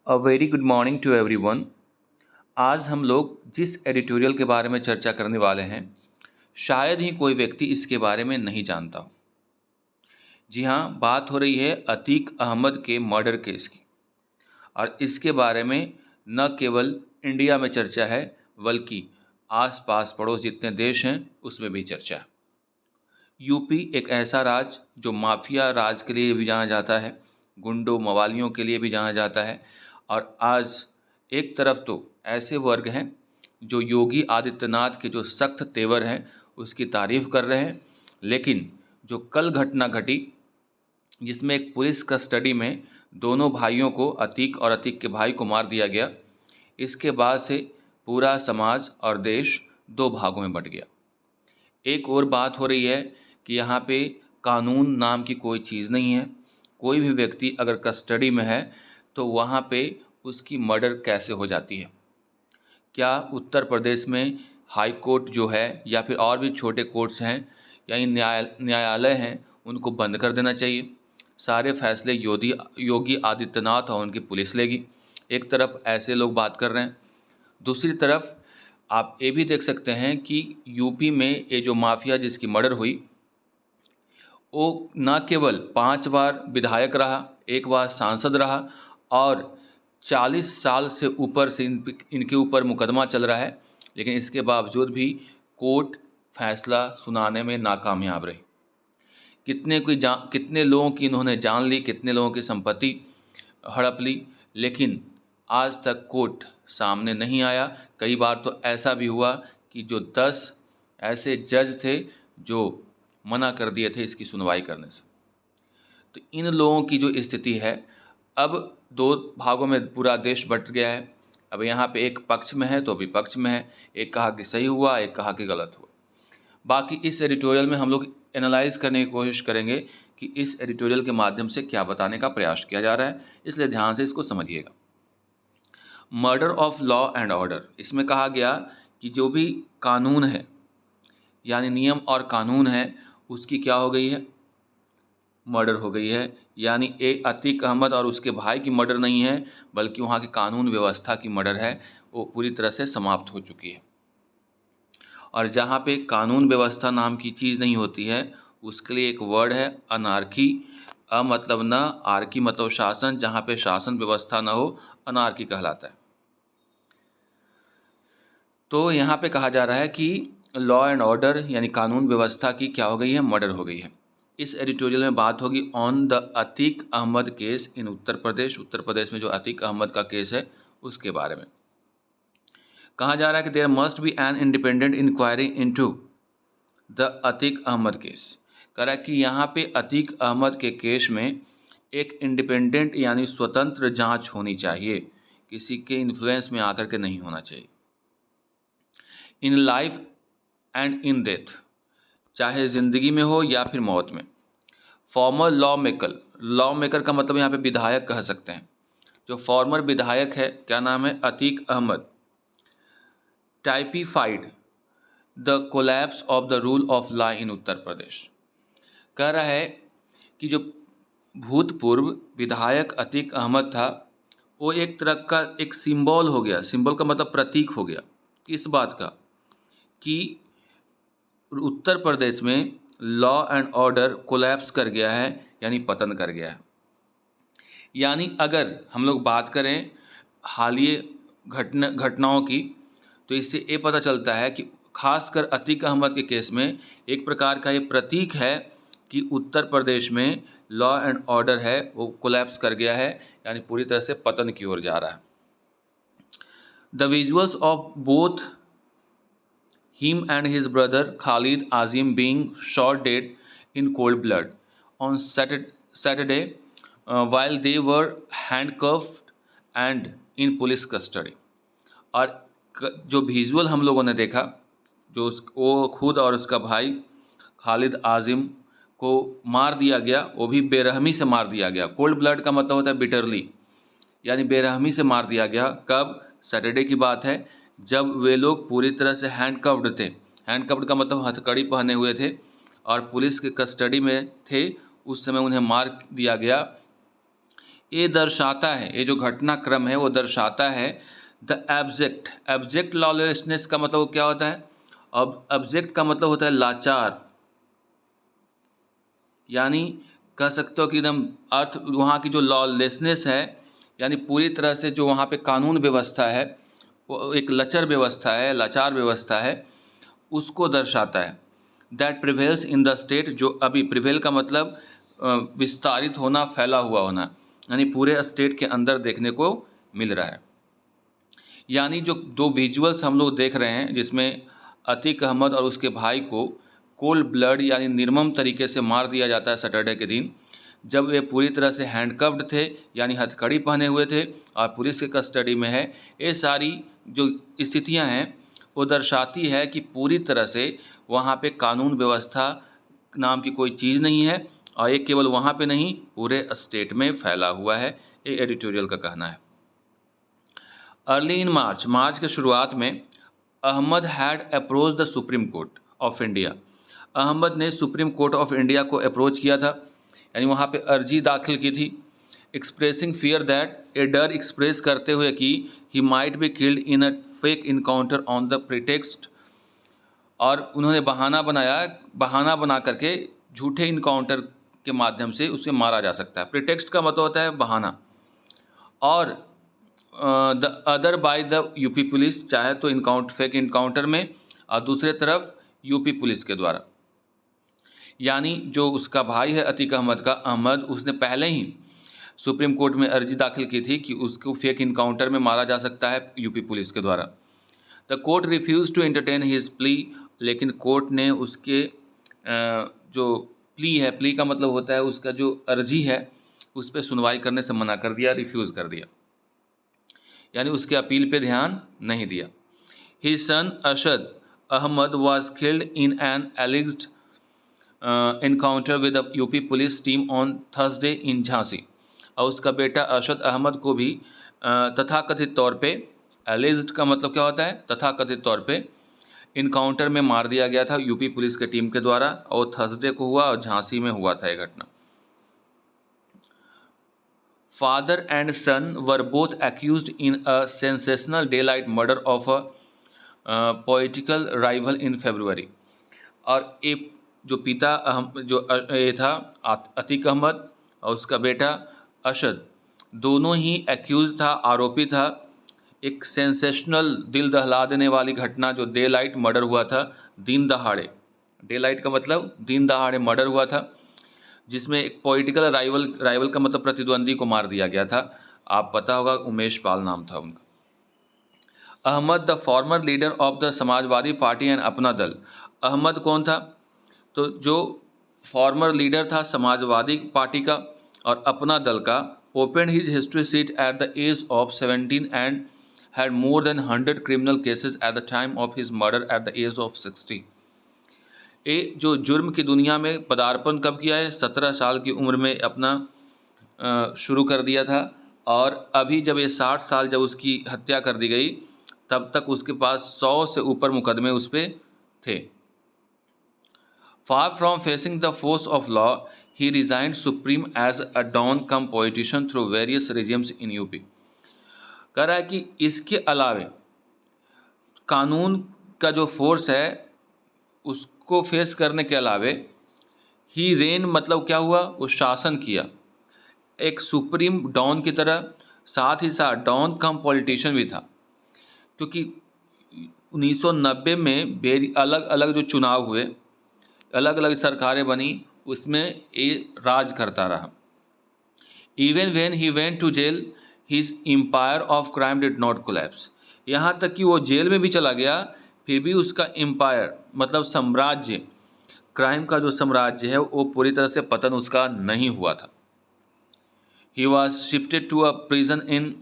A very good morning to everyone. आज हम लोग जिस एडिटोरियल के बारे में चर्चा करने वाले हैं, शायद ही कोई व्यक्ति इसके बारे में नहीं जानता हो। जी हाँ, बात हो रही है अतीक अहमद के मर्डर केस की। और इसके बारे में न केवल इंडिया में चर्चा है, बल्कि आस-पास पड़ोस जितने देश हैं उसमें भी चर्चा है। यूपी एक ऐसा राज्य जो माफिया राज के लिए भी जाना जाता है, गुंडों मवालियों के लिए भी जाना जाता है। और आज एक तरफ तो ऐसे वर्ग हैं जो योगी आदित्यनाथ के जो सख्त तेवर हैं उसकी तारीफ कर रहे हैं, लेकिन जो कल घटना घटी जिसमें एक पुलिस कस्टडी में दोनों भाइयों को, अतीक और अतीक के भाई को मार दिया गया, इसके बाद से पूरा समाज और देश दो भागों में बंट गया। एक और बात हो रही है कि यहाँ पे कानून नाम की कोई चीज़ नहीं है। कोई भी व्यक्ति अगर कस्टडी में है तो वहाँ पे उसकी मर्डर कैसे हो जाती है? क्या उत्तर प्रदेश में हाई कोर्ट जो है या फिर और भी छोटे कोर्ट्स हैं या न्यायालय हैं उनको बंद कर देना चाहिए? सारे फैसले योगी आदित्यनाथ और उनकी पुलिस लेगी। एक तरफ ऐसे लोग बात कर रहे हैं, दूसरी तरफ आप ये भी देख सकते हैं कि यूपी में ये जो माफिया जिसकी मर्डर हुई, वो न केवल 5 बार विधायक रहा, एक बार सांसद रहा और 40 साल से ऊपर से इनके ऊपर मुकदमा चल रहा है, लेकिन इसके बावजूद भी कोर्ट फैसला सुनाने में नाकामयाब रही। कितने लोगों की इन्होंने जान ली, कितने लोगों की संपत्ति हड़प ली, लेकिन आज तक कोर्ट सामने नहीं आया। कई बार तो ऐसा भी हुआ कि जो 10 ऐसे जज थे जो मना कर दिए थे इसकी सुनवाई करने से। तो इन लोगों की जो स्थिति है, अब दो भागों में पूरा देश बंट गया है। अब यहाँ पे एक पक्ष में है तो विपक्ष में है, एक कहा कि सही हुआ, एक कहा कि गलत हुआ। बाकी इस एडिटोरियल में हम लोग एनालाइज करने की कोशिश करेंगे कि इस एडिटोरियल के माध्यम से क्या बताने का प्रयास किया जा रहा है, इसलिए ध्यान से इसको समझिएगा। Murder of law and order, इसमें कहा गया कि जो भी कानून है यानी नियम और कानून है उसकी क्या हो गई है? मर्डर हो गई है। यानी एक अतीक अहमद और उसके भाई की मर्डर नहीं है, बल्कि वहाँ की कानून व्यवस्था की मर्डर है, वो पूरी तरह से समाप्त हो चुकी है। और जहाँ पे कानून व्यवस्था नाम की चीज़ नहीं होती है, उसके लिए एक वर्ड है अनार्की। अ मतलब न, आर्की मतलब शासन। जहाँ पे शासन व्यवस्था न हो, अनार्की कहलाता है। तो यहाँ पे कहा जा रहा है कि लॉ एंड ऑर्डर यानी कानून व्यवस्था की क्या हो गई है? मर्डर हो गई है। इस एडिटोरियल में बात होगी on the Atiq Ahmed case in Uttar Pradesh. Uttar Pradesh में जो अतीक अहमद का केस है उसके बारे में कहा जा रहा है कि there must be an independent inquiry into the Atiq Ahmed case. कह रहा है कि यहाँ पे अतीक अहमद के केस में एक इंडिपेंडेंट यानी स्वतंत्र जांच होनी चाहिए, किसी के इन्फ्लुएंस में आकर के नहीं होना चाहिए। In life and in death, चाहे ज़िंदगी में हो या फिर मौत में। फॉर्मर लॉ मेकर का मतलब यहाँ पे विधायक कह सकते हैं। जो फॉर्मर विधायक है, क्या नाम है? Atiq Ahmed, typified the collapse of the rule of law in Uttar Pradesh. कह रहा है कि जो भूतपूर्व विधायक अतीक अहमद था, वो एक तरह का एक सिंबल हो गया। सिंबल का मतलब प्रतीक हो गया इस बात का कि उत्तर प्रदेश में लॉ एंड ऑर्डर कोलैप्स कर गया है, यानी पतन कर गया है। यानी अगर हम लोग बात करें हालिया घटनाओं की, तो इससे ये पता चलता है कि खासकर अतीक अहमद के केस में एक प्रकार का ये प्रतीक है कि उत्तर प्रदेश में लॉ एंड ऑर्डर है वो कोलैप्स कर गया है, यानी पूरी तरह से पतन की ओर जा रहा है। The visuals of both him and his brother Khalid Azim being shot dead in cold blood on Saturday while they were handcuffed and in police custody। और जो विजुअल हम लोगों ने देखा, जो वो खुद और उसका भाई खालिद आजिम को मार दिया गया, वो भी बेरहमी से मार दिया गया। कोल्ड ब्लड का मतलब होता है बिटरली, यानी बेरहमी से मार दिया गया। कब? सैटरडे की बात है, जब वे लोग पूरी तरह से हैंडकफ्ड थे। हैंडकफ्ड का मतलब हथकड़ी पहने हुए थे और पुलिस के कस्टडी में थे, उस समय उन्हें मार दिया गया। ये दर्शाता है, ये जो घटनाक्रम है वो दर्शाता है द एब्जेक्ट लॉलेसनेस का मतलब क्या होता है? अब एब्जेक्ट का मतलब होता है लाचार, यानी कह सकते हो कि एकदम अर्थ वहाँ की जो लॉलेसनेस है, यानी पूरी तरह से जो वहाँ पे कानून व्यवस्था है वो एक लचर व्यवस्था है, लाचार व्यवस्था है, उसको दर्शाता है। That prevails in the state, जो अभी प्रिवेल का मतलब विस्तारित होना, फैला हुआ होना, यानी पूरे स्टेट के अंदर देखने को मिल रहा है। यानी जो दो विजुअल्स हम लोग देख रहे हैं जिसमें अतीक अहमद और उसके भाई को कोल्ड ब्लड यानी निर्मम तरीके से मार दिया जाता है सैटरडे के दिन, जब वे पूरी तरह से हैंडकफ्ड थे, यानी हथकड़ी पहने हुए थे और पुलिस के कस्टडी में है। ये सारी जो स्थितियां हैं वो दर्शाती है कि पूरी तरह से वहाँ पे कानून व्यवस्था नाम की कोई चीज़ नहीं है, और ये केवल वहाँ पे नहीं पूरे स्टेट में फैला हुआ है, ये एडिटोरियल का कहना है। अर्ली इन मार्च के शुरुआत में Ahmed had approach the supreme court of India. Ahmed ने सुप्रीम कोर्ट ऑफ इंडिया को अप्रोच किया था, यानी वहाँ पे अर्जी दाखिल की थी, एक्सप्रेसिंग फियर दैट, ए डर एक्सप्रेस करते हुए कि he might be killed in a fake encounter on the pretext, और उन्होंने बहाना बना करके झूठे इनकाउंटर के माध्यम से उसे मारा जा सकता है। प्रिटेक्स्ट का मतलब होता है बहाना, और the other by the UP police, चाहे तो फेक इनकाउंटर में, और दूसरे तरफ यूपी पुलिस के द्वारा। यानी जो उसका भाई है अतीक अहमद का अहमद, उसने पहले ही सुप्रीम कोर्ट में अर्जी दाखिल की थी कि उसको फेक इनकाउंटर में मारा जा सकता है यूपी पुलिस के द्वारा। The court refuse to entertain his plea, लेकिन कोर्ट ने उसके जो प्ली का मतलब होता है उसका जो अर्जी है उस पर सुनवाई करने से मना कर दिया, रिफ्यूज़ कर दिया, यानी उसके अपील पे ध्यान नहीं दिया। His son Asad Ahmed was killed in an alleged encounter with the UP police team on Thursday in Jhansi, और उसका बेटा अरशद अहमद को भी तथाकथित तौर पे, एलिज्ड का मतलब क्या होता है? तथाकथित तौर पे इनकाउंटर में मार दिया गया था यूपी पुलिस की टीम के द्वारा, और थर्सडे को हुआ और झांसी में हुआ था यह घटना। Father and son were both accused in a sensational daylight murder of a political rival in February, और एक जो पिता ये था अतीक अहमद और उसका बेटा अशद, दोनों ही एक्यूज था, आरोपी था, एक सेंसेशनल दिल दहला देने वाली घटना जो डे लाइट मर्डर हुआ था, दिन दहाड़े, डे लाइट का मतलब दिन दहाड़े मर्डर हुआ था, जिसमें एक पॉलिटिकल राइवल का मतलब प्रतिद्वंदी को मार दिया गया था। आप पता होगा उमेश पाल नाम था उनका। Ahmed the former leader of the Samajwadi Party and Apna Dal. Ahmad कौन था? तो जो फॉर्मर लीडर था समाजवादी पार्टी का और अपना दल का, open his history sheet at the age of 17 and had more than 100 criminal cases at the time of his murder at the age of 60। ये जो जुर्म की दुनिया में पदार्पण कब किया है? 17 साल की उम्र में अपना शुरू कर दिया था, और अभी जब ये 60 साल जब उसकी हत्या कर दी गई तब तक उसके पास 100 से ऊपर मुकदमे उस पर थे। Far from facing the force of law, he resigned supreme as a don cum politician through various regimes in UP। कह रहा है कि इसके अलावे कानून का जो फोर्स है उसको फेस करने के अलावे ही रेन मतलब क्या हुआ? वो शासन किया एक सुप्रीम डॉन की तरह, साथ ही साथ डॉन कम पॉलिटिशियन भी था, क्योंकि 1990 में अलग अलग जो चुनाव हुए, अलग अलग सरकारें बनी, उसमें ये राज करता रहा। Even when he went to jail his empire of crime did not collapse. यहाँ तक कि वो जेल में भी चला गया, फिर भी उसका एम्पायर मतलब साम्राज्य, क्राइम का जो साम्राज्य है वो पूरी तरह से पतन उसका नहीं हुआ था। He was shifted to a prison in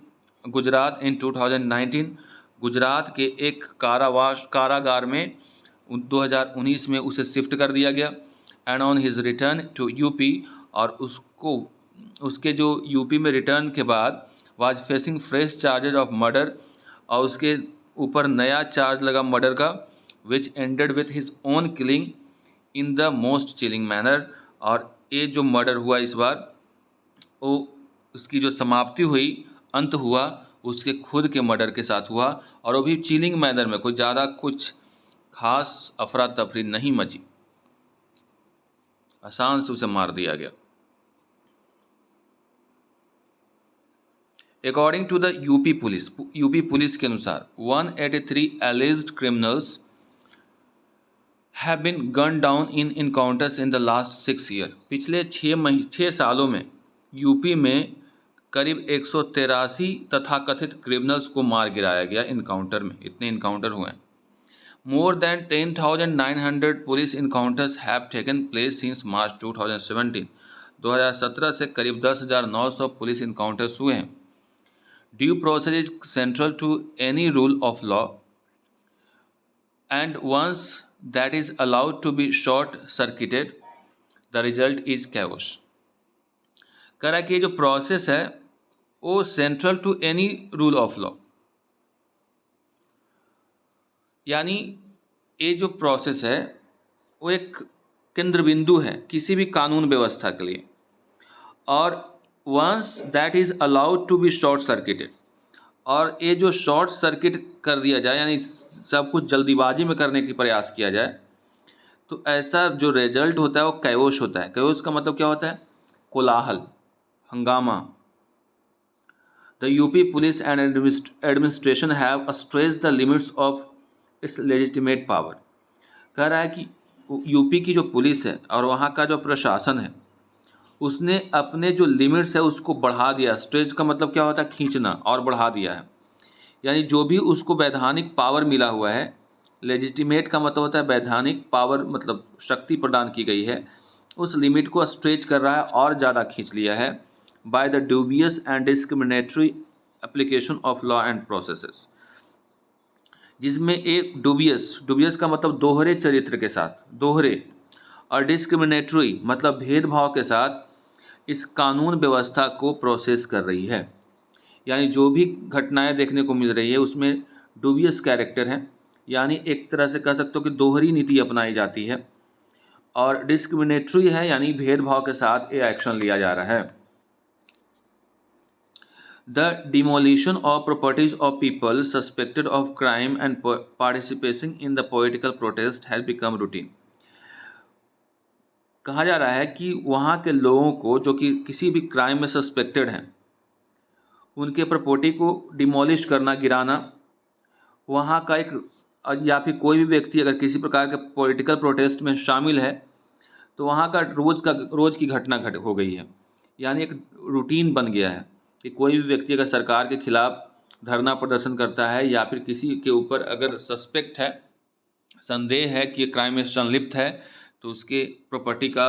Gujarat in 2019। Gujarat के एक कारागार में 2019 में उसे शिफ्ट कर दिया गया। And on his return to UP, और उसके जो यूपी में रिटर्न के बाद was facing fresh charges of murder, और उसके ऊपर नया चार्ज लगा मर्डर का, which ended with his own killing in the most chilling manner. और ये जो मर्डर हुआ इस बार वो उसकी जो समाप्ति हुई, अंत हुआ, उसके खुद के मर्डर के साथ हुआ, और वो भी चिलिंग मैनर में, कोई ज़्यादा कुछ खास अफरा तफरी नहीं मची, आसान से उसे मार दिया गया। According to the UP police के अनुसार 183 alleged criminals have been gun down in encounters in the last 6 year. पिछले 6 सालों में यूपी में करीब 183 तथाकथित क्रिमिनल्स को मार गिराया गया इनकाउंटर में। इतने इनकाउंटर हुए हैं। More than 10,900 police encounters have taken place since March 2017। 2017 से करीब 10,900 पुलिस इनकाउंटर्स हुए हैं। Due process is central to any rule of law and once that is allowed to be short circuited the result is chaos। कह रहा है कि ये जो प्रोसेस है वो central to any rule of law, यानी ये जो प्रोसेस है वो एक केंद्र बिंदु है किसी भी कानून व्यवस्था के लिए, और once that is allowed to be short circuited, और ये जो शॉर्ट सर्किट कर दिया जाए, यानी सब कुछ जल्दीबाजी में करने की प्रयास किया जाए, तो ऐसा जो रिजल्ट होता है वो कैओस होता है। कैओस का मतलब क्या होता है? कोलाहल, हंगामा। The UP police and administration have stressed the limits of its legitimate power. कह रहा है कि यूपी की जो पुलिस है और वहाँ का जो प्रशासन है उसने अपने जो लिमिट्स है उसको बढ़ा दिया। स्ट्रेच का मतलब क्या होता है? खींचना, और बढ़ा दिया है। यानी जो भी उसको वैधानिक पावर मिला हुआ है, लेजिटिमेट का मतलब होता है वैधानिक पावर, मतलब शक्ति प्रदान की गई है, उस लिमिट को स्ट्रेच कर रहा है और ज़्यादा खींच लिया है by the dubious and discriminatory application of law and processes. जिसमें एक डूबियस का मतलब दोहरे चरित्र के साथ, दोहरे, और डिस्क्रिमिनेटरी मतलब भेदभाव के साथ इस कानून व्यवस्था को प्रोसेस कर रही है। यानी जो भी घटनाएं देखने को मिल रही है उसमें डूबियस कैरेक्टर है, यानी एक तरह से कह सकते हो कि दोहरी नीति अपनाई जाती है, और डिस्क्रिमिनेटरी है यानी भेदभाव के साथ ये एक्शन लिया जा रहा है। The demolition of properties of people suspected of crime and participation in the political protest has become routine. कहा जा रहा है कि वहाँ के लोगों को जो कि किसी भी क्राइम में सस्पेक्टेड हैं, उनके प्रॉपर्टी को डिमोलिश करना, गिराना, वहाँ का एक, या फिर कोई भी व्यक्ति अगर किसी प्रकार के पॉलिटिकल प्रोटेस्ट में शामिल है तो वहाँ का रोज़ की घटना हो गई है। यानी एक रूटीन बन गया है कि कोई भी व्यक्ति अगर सरकार के खिलाफ धरना प्रदर्शन करता है या फिर किसी के ऊपर अगर सस्पेक्ट है, संदेह है कि क्राइम में संलिप्त है, तो उसके प्रॉपर्टी का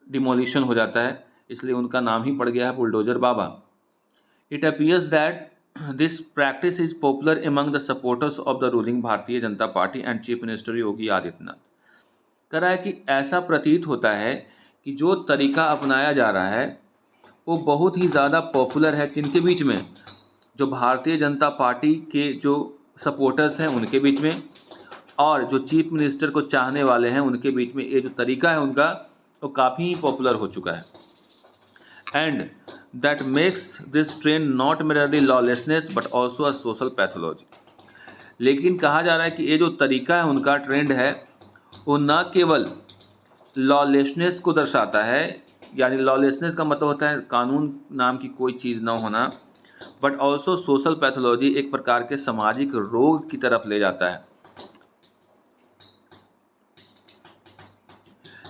डिमोलिशन हो जाता है। इसलिए उनका नाम ही पड़ गया है bulldozer Baba. It appears that this practice is popular among the supporters of the ruling Bharatiya Janata party and chief minister Yogi Adityanath. कह रहा है कि ऐसा प्रतीत होता है कि जो तरीका अपनाया जा रहा है वो बहुत ही ज़्यादा पॉपुलर है। किनके बीच में? जो भारतीय जनता पार्टी के जो सपोर्टर्स हैं उनके बीच में, और जो चीफ मिनिस्टर को चाहने वाले हैं उनके बीच में। ये जो तरीका है उनका वो काफ़ी पॉपुलर हो चुका है। And that makes this trend not merely lawlessness but also a social pathology। लेकिन कहा जा रहा है कि ये जो तरीका है उनका, ट्रेंड है, वो न केवल लॉलेसनेस को दर्शाता है, यानी लॉलेसनेस का मतलब होता है कानून नाम की कोई चीज़ न होना, बट ऑल्सो सोशल पैथोलॉजी, एक प्रकार के सामाजिक रोग की तरफ ले जाता है।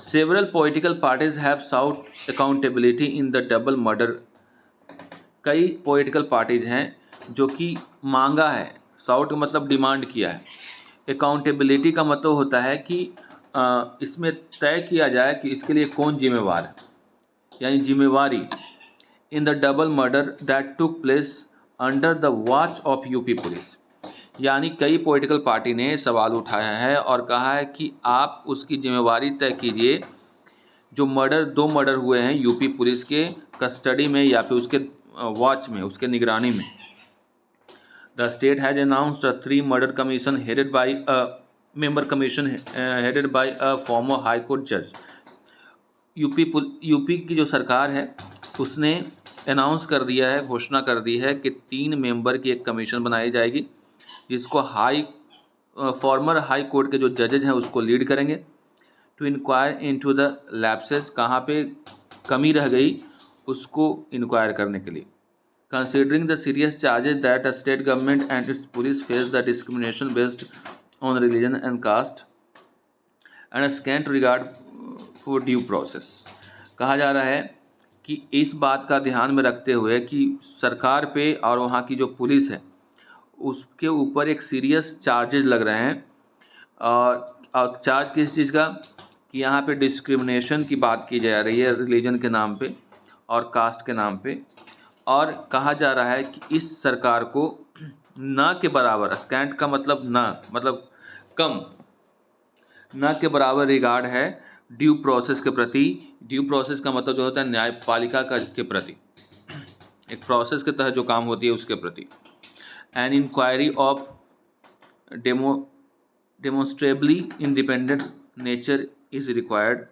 Several political parties have sought accountability in the double murder। कई पॉलिटिकल पार्टीज हैं जो कि मांगा है, साउट मतलब डिमांड किया है, अकाउंटेबिलिटी का मतलब होता है कि इसमें तय किया जाए कि इसके लिए कौन जिम्मेवार है, यानी जिम्मेवारी। In the double murder that took place under the watch of UP police. यानी कई पॉलिटिकल पार्टी ने सवाल उठाया है और कहा है कि आप उसकी जिम्मेवारी तय कीजिए। जो दो मर्डर हुए हैं यूपी पुलिस के कस्टडी में या फिर उसके वॉच में, उसके निगरानी में। The state has announced a 3 murder commission headed by a member commission headed by a former high court जज। यूपी की जो सरकार है उसने अनाउंस कर दिया है, घोषणा कर दी है कि 3 मेंबर की एक कमीशन बनाई जाएगी, जिसको फॉर्मर हाई कोर्ट के जो जजेज हैं उसको लीड करेंगे, to inquire into the lapses, कहाँ पे कमी रह गई उसको इंक्वायर करने के लिए। Considering the serious charges that a state government and its police face the discrimination based on religion and caste and scant regard for due process. कहा जा रहा है कि इस बात का ध्यान में रखते हुए कि सरकार पे और वहाँ की जो पुलिस है उसके ऊपर एक सीरियस चार्जेस लग रहे हैं। और चार्ज किस चीज़ का, कि यहाँ पे डिस्क्रिमिनेशन की बात की जा रही है रिलीजन के नाम पे और कास्ट के नाम पे। और कहा जा रहा है कि इस सरकार को ना के बराबर, स्कैंट का मतलब ना, मतलब कम, ना के बराबर रिगार्ड है ड्यू प्रोसेस के प्रति। ड्यू प्रोसेस का मतलब जो होता है न्यायपालिका के प्रति, एक प्रोसेस के तहत जो काम होती है उसके प्रति। An inquiry of demonstrably independent nature is required.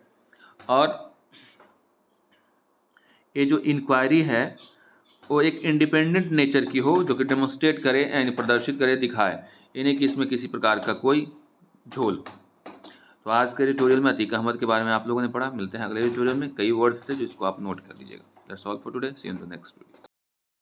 और ये जो इंक्वायरी है वो एक इंडिपेंडेंट नेचर की हो, जो कि डेमोस्ट्रेट करे यानी प्रदर्शित करे, दिखाए, यानी कि इसमें किसी प्रकार का कोई झोल। तो आज के ट्यूटोरियल में अतीक अहमद के बारे में आप लोगों ने पढ़ा। मिलते हैं अगले ट्यूटोरियल में। कई वर्ड्स थे जिसको आप नोट कर लीजिएगा। That's all for today, see you in the next video.